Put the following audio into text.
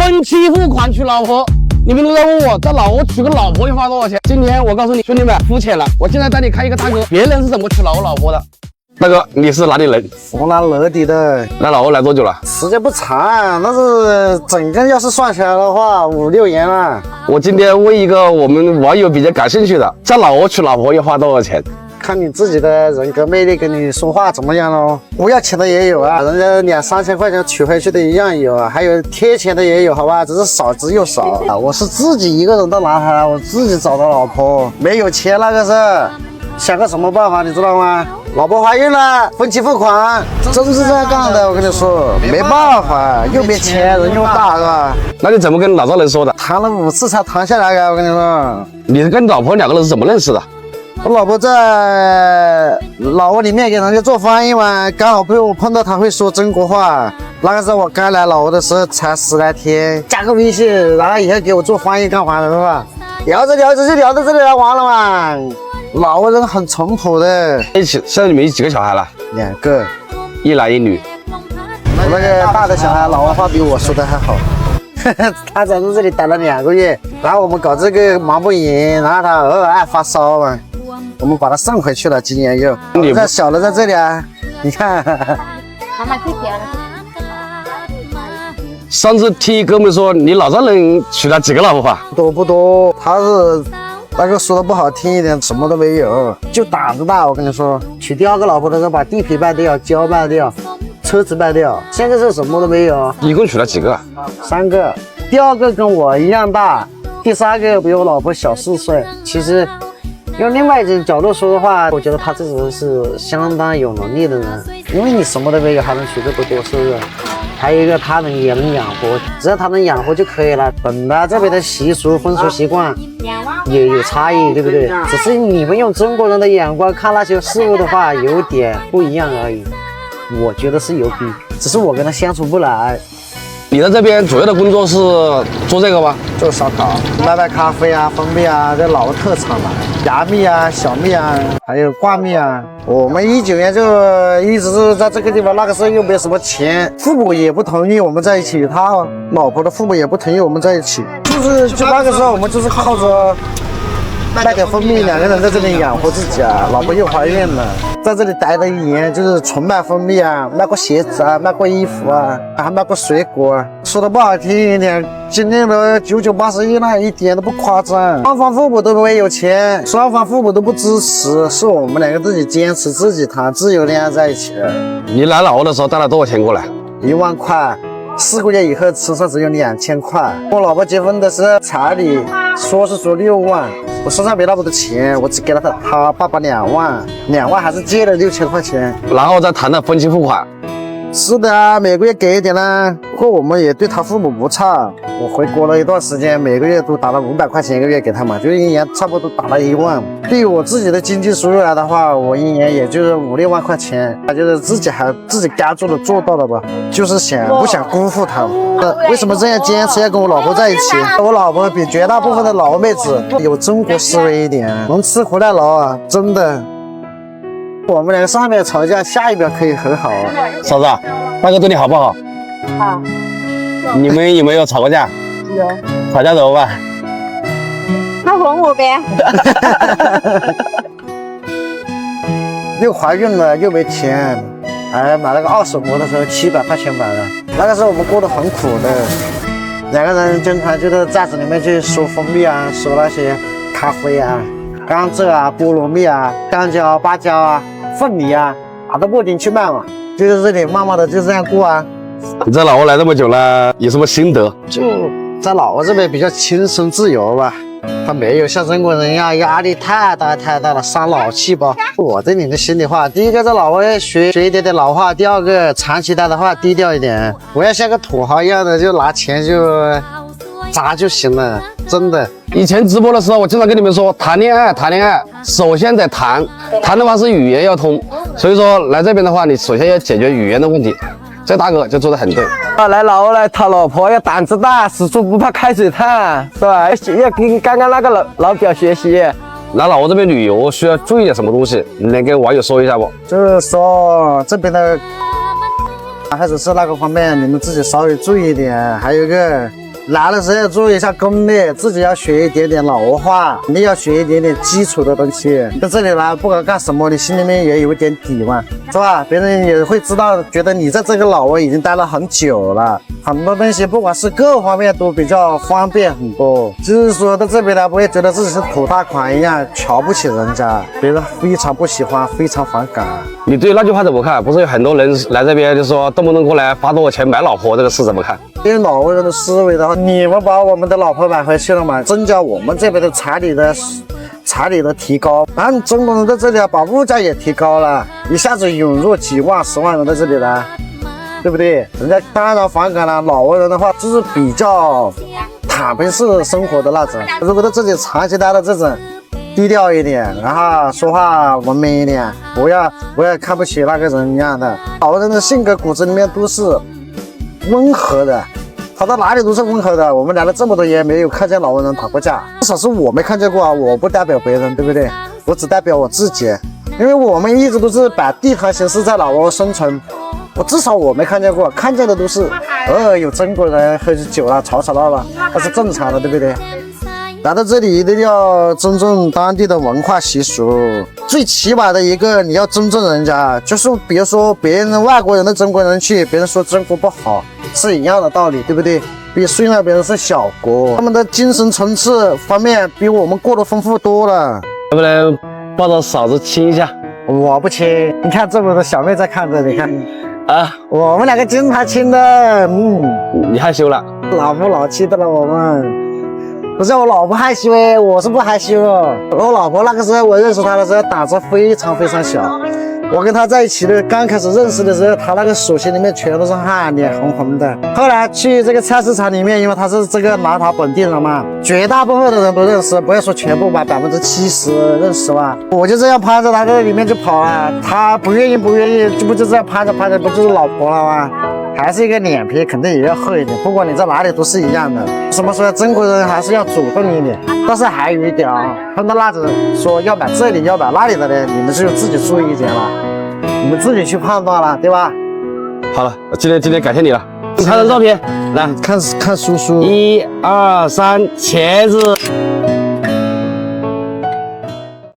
分期付款娶老婆。你们都在问我，在老挝娶个老婆要花多少钱？今天我告诉你，兄弟们，肤浅了。我现在带你看一个大哥，别人是怎么娶老挝老婆的。大哥，你是哪里人？湖南乐地的。来老挝来多久了？时间不长，但是整个要是算起来的话，5、6年了。我今天问一个我们网友比较感兴趣的，在老挝娶老婆要花多少钱？看你自己的人格魅力，跟你说话怎么样咯。不要钱的也有啊，人家2、3千块钱娶回去的一样有啊，还有贴钱的也有，好吧，只是少之又少啊。我是自己一个人到男孩，我自己找的老婆，没有钱那个是想个什么办法，你知道吗？老婆怀孕了，分期付款，真是这样干的。我跟你说，没办法，又没钱，人又大，是吧？那你怎么跟老丈人说的？谈了5次才谈下来的。我跟你说，你是跟你老婆2个人是怎么认识的？我老婆在老挝里面给人家做翻译嘛，刚好被我碰到她会说中国话。那个时候我刚来老挝的时候才10来天，加个微信，然后以后给我做翻译干嘛的，是吧？聊着聊着就聊到这里来完了嘛。老挝人很淳朴的。一起，现在你们几个小孩了？2个，1男1女。我那个大的小孩老挝话比我说的还好。他在这里待了2个月，然后我们搞这个忙不赢，然后他偶尔爱发烧嘛。我们把他送回去了，今年又。这小的在这里啊，你看。妈妈去捡了。上次听哥们说你老丈人娶了几个老婆啊？不多，他是那个说的不好听一点，什么都没有，就胆子大。我跟你说，娶第2个老婆的时候把地皮卖掉，胶卖掉，车子卖掉，现在是什么都没有。一共娶了几个？3个，第2个跟我一样大，第3个比我老婆小4岁。其实。用另外一种角度说的话，我觉得他这人是相当有能力的人，因为你什么都没有还能娶这么多，是不是？还有一个他也能养活，只要他能养活就可以了。本来这边的习俗风俗习惯也有差异，对不对？只是你们用中国人的眼光看那些事物的话，有点不一样而已。我觉得是有比，只是我跟他相处不来。你在这边主要的工作是做这个吗？做烧烤，卖咖啡啊、蜂蜜啊，这老挝特产嘛，芽蜜啊、小蜜啊，还有挂蜜啊。我们19年就一直是在这个地方，那个时候又没什么钱，父母也不同意我们在一起，他老婆的父母也不同意我们在一起，就那个时候我们就是靠着卖点蜂蜜，2个人在这里养活自己啊。老婆又怀孕了，在这里待了1年，就是纯卖蜂蜜啊，卖过鞋子啊，卖过衣服啊，还卖过水果啊。说的不好听一点，经历了99、81那一点都不夸张。双方父母都没有钱，双方父母都不支持，是我们2个自己坚持，自己谈自由恋爱在一起的。你来老挝的时候带了多少钱过来？1万块。4个月以后吃上只有2000块。我老婆结婚的时候彩礼说是说6万，我身上没那么多钱，我只给了他爸爸2万，2万还是借了6000块钱，然后再谈的分期付款。是的啊，每个月给一点啦。不过我们也对他父母不差，我回国了一段时间，每个月都打了500块钱1个月给他们，就1年差不多打了1万。对于我自己的经济收入来的话，我1年也就是5、6万块钱，就是自己该做的做到了吧，就是不想辜负他。为什么这样坚持要跟我老婆在一起？我老婆比绝大部分的老挝妹子有中国思维一点，能吃回来牢啊，真的。我们2个上面吵架，下一秒可以和好啊。嫂子，大哥对你好不好？好。你们有没有吵过架？有。吵架怎么办？他哄我呗。又怀孕了，又没钱，哎，买了个2手摩托车，700块钱买的。那个时候我们过得很苦的，2个人经常就在寨子里面去收蜂蜜啊，收那些咖啡啊、甘蔗啊、菠萝蜜啊、香蕉、芭蕉啊、凤梨啊，拿到墨丁去卖嘛，就在这里慢慢的就这样过啊。你在老挝来这么久了，有什么心得？就在老挝这边比较轻松自由吧，他没有像中国人一样压力太大了，伤脑细胞。我这里的心里话，第一个在老挝学一点点老话，第2个长期待的话低调一点，不要像个土豪一样的就拿钱就砸就行了，真的。以前直播的时候，我经常跟你们说，谈恋爱，首先得谈的话是语言要通，所以说来这边的话，你首先要解决语言的问题。这大哥就做得很对。来老挝来讨老婆要胆子大，死猪不怕开水烫，是吧？要跟刚刚那个老表学习。来老挝这边旅游需要注意点什么东西？你能跟网友说一下不？就是说这边的，还是那个方面，你们自己稍微注意一点。还有一个来的时候注意一下攻略，自己要学一点点老话，你要学一点点基础的东西。在这里来，不管干什么，你心里面也有一点底嘛，是吧？别人也会知道，觉得你在这个老挝已经待了很久了，很多东西不管是各方面都比较方便很多。就是说在这边呢，不会觉得自己是土大款一样，瞧不起人家，别人非常不喜欢，非常反感。你对那句话怎么看？不是有很多人来这边就说动不动过来花多少钱买老婆，这个事怎么看？因为老挝人的思维的话，你们把我们的老婆买回去了嘛，增加我们这边的彩礼的提高，然后中国人在这里啊，把物价也提高了，一下子涌入几万、10万人在这里来，对不对？人家当然反感了。老挝人的话就是比较坦平式生活的那种，如果在这里长期待的这种。低调一点，然后说话文明一点，不要看不起那个人一样的。老挝人的性格骨子里面都是温和的，他到哪里都是温和的。我们来了这么多年，没有看见老挝人打过架，至少是我没看见过啊。我不代表别人，对不对？我只代表我自己，因为我们一直都是把地盘形式在老挝生存。至少我没看见过，看见的都是偶尔有中国人喝酒了吵闹了，那是正常的，对不对？来到这里一定要尊重当地的文化习俗，最起码的一个你要尊重人家，就是比如说别人外国人的中国人去，别人说中国不好是一样的道理，对不对？虽然别人是小国，他们的精神层次方面比我们过得丰富多了。能不能抱着嫂子亲一下？我不亲，你看这么多小妹在看着，你看啊，我们两个经常亲的，你害羞了？老夫老妻的了，我们。不是我老婆害羞哎，我是不害羞。我老婆那个时候我认识她的时候胆子非常非常小，我跟她在一起的刚开始认识的时候，她那个手心里面全都是汗，脸红红的。后来去这个菜市场里面，因为她是这个南塔本地人嘛，绝大部分的人都认识，不要说全部吧，70%认识吧。我就这样攀着她在里面就跑了，她不愿意，就这样攀着，不就是老婆了吗？还是一个脸皮肯定也要厚一点，不管你在哪里都是一样的。什么说中国人还是要主动一点，但是还有一点啊，碰到那种说要买这里要买那里的呢，你们就自己注意一点了，你们自己去判断了，对吧？好了，今天感谢你了，拍张照片来看叔叔，1、2、3，茄子。